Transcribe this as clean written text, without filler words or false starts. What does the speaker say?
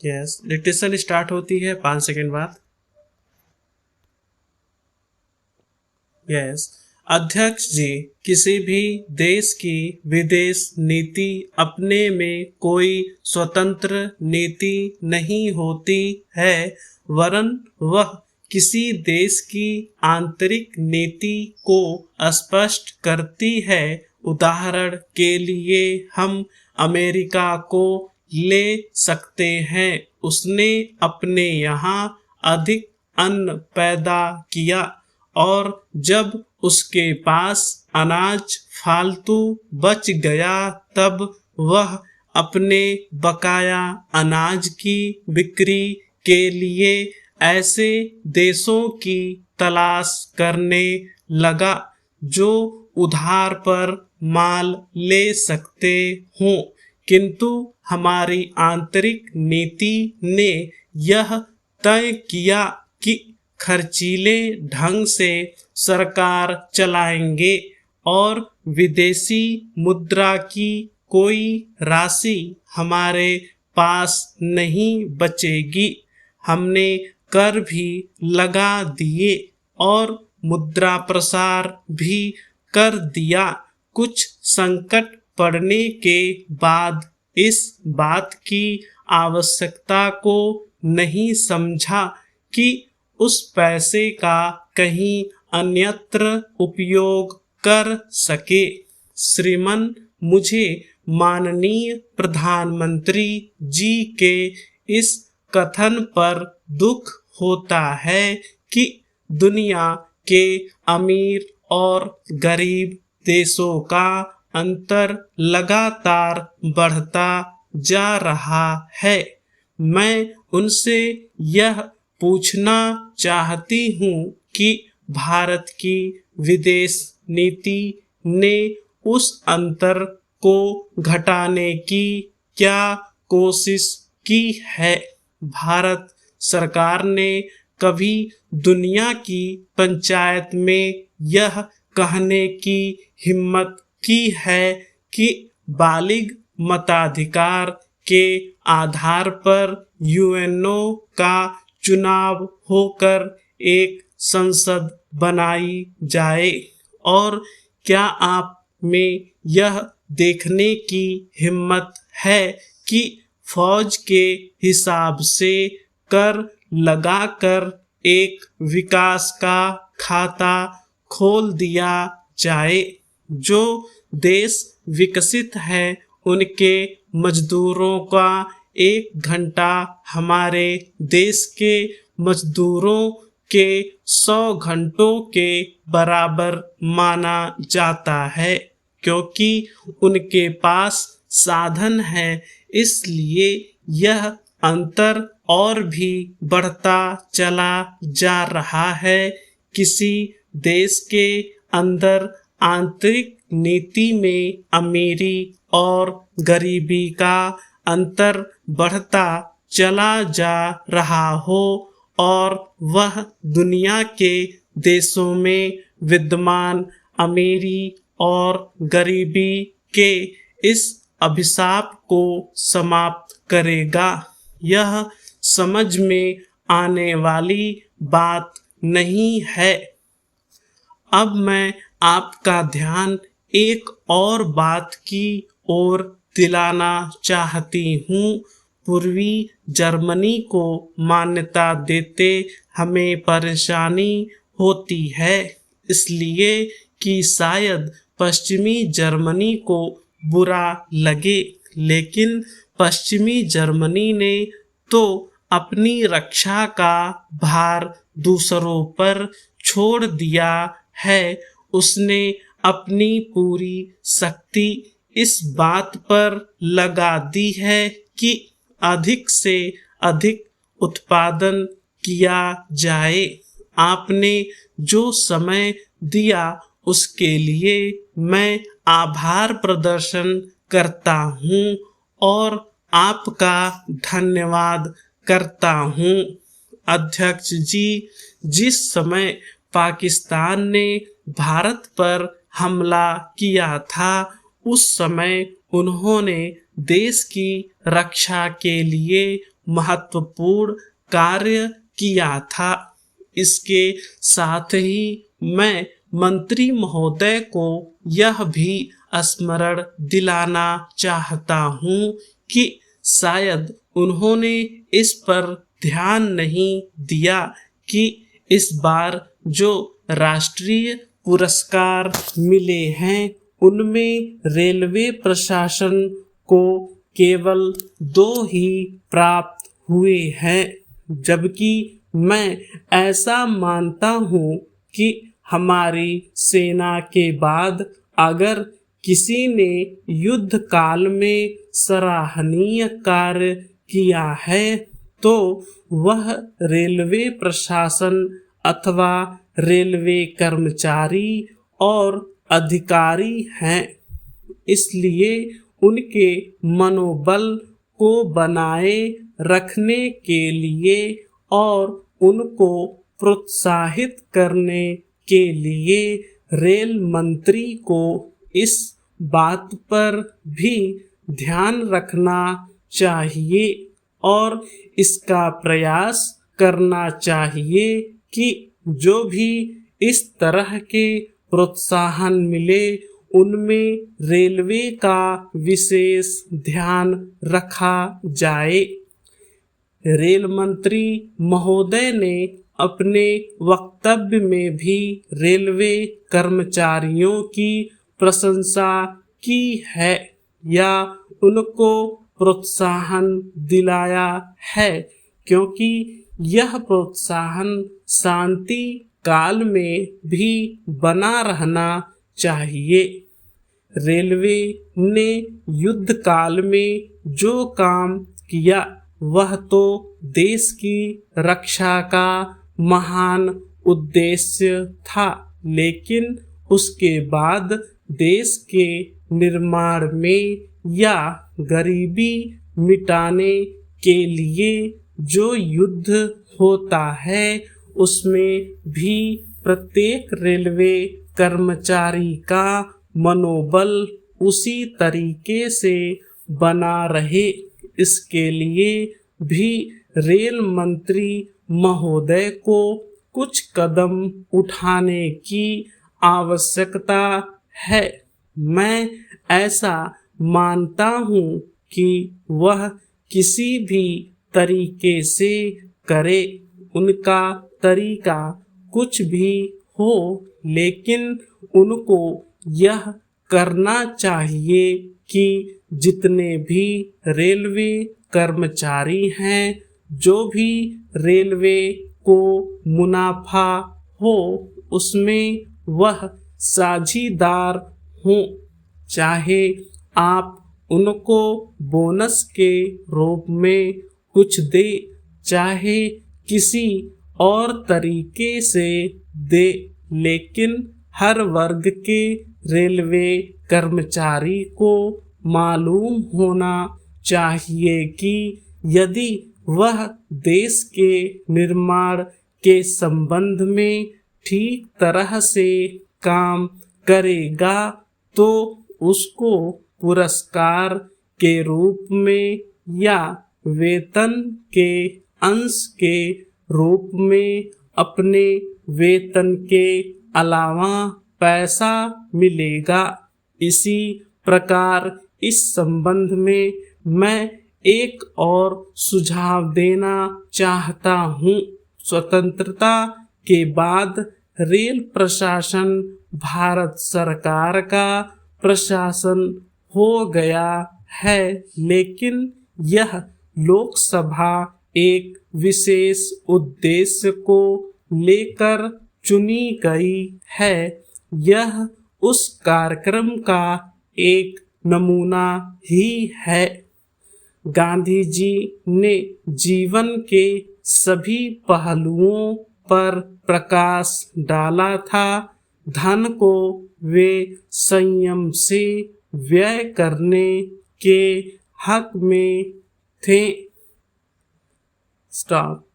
Yes, dictation start होती है 5 second बाद। यस, अध्यक्ष जी, किसी भी देश की विदेश नीति अपने में कोई स्वतंत्र नीति नहीं होती है, वरन वह किसी देश की आंतरिक नीति को स्पष्ट करती है। उदाहरण के लिए हम अमेरिका को ले सकते हैं। उसने अपने यहाँ अधिक अन्न पैदा किया और जब उसके पास अनाज फालतू बच गया तब वह अपने बकाया अनाज की बिक्री के लिए ऐसे देशों की तलाश करने लगा जो उधार पर माल ले सकते हों, किंतु हमारी आंतरिक नीति ने यह तय किया कि खर्चीले ढंग से सरकार चलाएंगे और विदेशी मुद्रा की कोई राशि हमारे पास नहीं बचेगी। हमने कर भी लगा दिए और मुद्रा प्रसार भी कर दिया। कुछ संकट पड़ने के बाद इस बात की आवश्यकता को नहीं समझा कि उस पैसे का कहीं अन्यत्र उपयोग कर सके। श्रीमान, मुझे माननीय प्रधानमंत्री जी के इस कथन पर दुख होता है कि दुनिया के अमीर और गरीब देशों का अंतर लगातार बढ़ता जा रहा है। मैं उनसे यह पूछना चाहती हूँ कि भारत की विदेश नीति ने उस अंतर को घटाने की क्या कोशिश की है। भारत सरकार ने कभी दुनिया की पंचायत में यह कहने की हिम्मत की है कि बालिग मताधिकार के आधार पर यूएनओ का चुनाव होकर एक संसद बनाई जाए? और क्या आप में यह देखने की हिम्मत है कि फौज के हिसाब से कर लगाकर एक विकास का खाता खोल दिया जाए? जो देश विकसित है उनके मजदूरों का 1 घंटा हमारे देश के मजदूरों के 100 घंटों के बराबर माना जाता है, क्योंकि उनके पास साधन है। इसलिए यह अंतर और भी बढ़ता चला जा रहा है। किसी देश के अंदर आंतरिक नीति में अमीरी और गरीबी का अंतर बढ़ता चला जा रहा हो और वह दुनिया के देशों में विद्यमान अमीरी और गरीबी के इस अभिशाप को समाप्त करेगा। यह समझ में आने वाली बात नहीं है। अब मैं आपका ध्यान एक और बात की ओर दिलाना चाहती हूँ। पूर्वी जर्मनी को मान्यता देते हमें परेशानी होती है, इसलिए कि शायद पश्चिमी जर्मनी को बुरा लगे, लेकिन पश्चिमी जर्मनी ने तो अपनी रक्षा का भार दूसरों पर छोड़ दिया है। उसने अपनी पूरी शक्ति इस बात पर लगा दी है कि अधिक से अधिक उत्पादन किया जाए। आपने जो समय दिया उसके लिए मैं आभार प्रदर्शन करता हूँ और आपका धन्यवाद करता हूँ। अध्यक्ष जी, जिस समय पाकिस्तान ने भारत पर हमला किया था, उस समय उन्होंने देश की रक्षा के लिए महत्वपूर्ण कार्य किया था। इसके साथ ही मैं मंत्री महोदय को यह भी स्मरण दिलाना चाहता हूँ कि शायद उन्होंने इस पर ध्यान नहीं दिया कि इस बार जो राष्ट्रीय पुरस्कार मिले हैं उनमें रेलवे प्रशासन को केवल 2 ही प्राप्त हुए हैं, जबकि मैं ऐसा मानता हूँ कि हमारी सेना के बाद अगर किसी ने युद्ध काल में सराहनीय कार्य किया है तो वह रेलवे प्रशासन अथवा रेलवे कर्मचारी और अधिकारी हैं। इसलिए उनके मनोबल को बनाए रखने के लिए और उनको प्रोत्साहित करने के लिए रेल मंत्री को इस बात पर भी ध्यान रखना चाहिए और इसका प्रयास करना चाहिए कि जो भी इस तरह के प्रोत्साहन मिले उनमें रेलवे का विशेष ध्यान रखा जाए। रेल मंत्री महोदय ने अपने वक्तव्य में भी रेलवे कर्मचारियों की प्रशंसा की है या उनको प्रोत्साहन दिलाया है, क्योंकि यह प्रोत्साहन शांति काल में भी बना रहना चाहिए। रेलवे ने युद्ध काल में जो काम किया वह तो देश की रक्षा का महान उद्देश्य था, लेकिन उसके बाद देश के निर्माण में या गरीबी मिटाने के लिए जो युद्ध होता है उसमें भी प्रत्येक रेलवे कर्मचारी का मनोबल उसी तरीके से बना रहे, इसके लिए भी रेल मंत्री महोदय को कुछ कदम उठाने की आवश्यकता है। मैं ऐसा मानता हूँ कि वह किसी भी तरीके से करे, उनका तरीका कुछ भी हो, लेकिन उनको यह करना चाहिए कि जितने भी रेलवे कर्मचारी हैं, जो भी रेलवे को मुनाफा हो उसमें वह साझीदार हों, चाहे आप उनको बोनस के रूप में कुछ दे, चाहे किसी और तरीके से दे, लेकिन हर वर्ग के रेलवे कर्मचारी को मालूम होना चाहिए कि यदि वह देश के निर्माण के संबंध में ठीक तरह से काम करेगा तो उसको पुरस्कार के रूप में या वेतन के अंश के रूप में अपने वेतन के अलावा पैसा मिलेगा। इसी प्रकार इस संबंध में मैं एक और सुझाव देना चाहता हूँ। स्वतंत्रता के बाद रेल प्रशासन भारत सरकार का प्रशासन हो गया है, लेकिन यह लोकसभा एक विशेष उद्देश्य को लेकर चुनी गई है। यह उस कार्यक्रम का एक नमूना ही है। गांधी जी ने जीवन के सभी पहलुओं पर प्रकाश डाला था। धन को वे संयम से व्यय करने के हक में थे। स्टॉप।